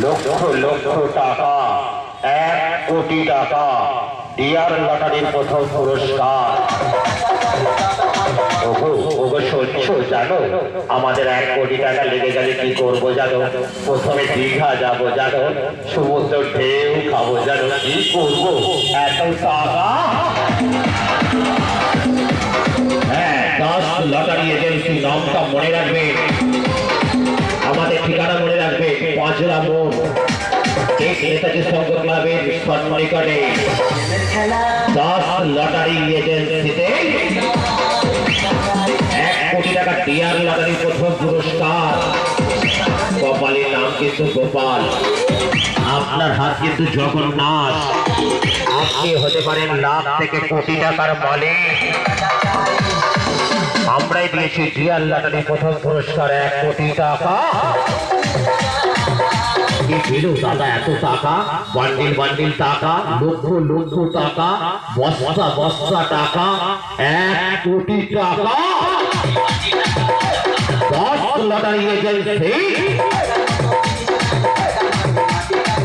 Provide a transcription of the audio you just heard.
লক্ষ লক্ষ টাকা, 1 কোটি টাকা ডিয়ার লটারির প্রথম পুরস্কার। জানো আমাদের 1 কোটি টাকা লেগে গেলে কি করবো জানো? প্রথমে দীঘা যাবো জানো, সমুদ্র ঢেউ খাবো জানো, কি করবো এত টাকা? হ্যাঁ, 10 লটারি এজেন্সি নামটা মনে রাখবে, আমাদের ঠিকানা মনে রাখবে, পাঁচরা মোড়, নেতাজি সংঘ ক্লাবের সন্নিকটে 10 লটারি এজেন্সিতে 1 কোটি টাকা ডিয়ার লটারির প্রথম পুরস্কার। কপালের নাম কিন্তু গোপাল, আপনার হাত কিন্তু জগন্নাথ। আপনি হতে পারেন লাখ থেকে কোটি টাকার মালিক। আমরাই দিয়েছি ডিয়ার লটারির প্রথম পুরস্কার 1 কোটি টাকা। দাদা এত টাকা, বান্ডিল বান্ডিল টাকা, লক্ষ লক্ষ টাকা, বস্তা বস্তা টাকা, 1 কোটি টাকা। 10 লটারি এজেন্সি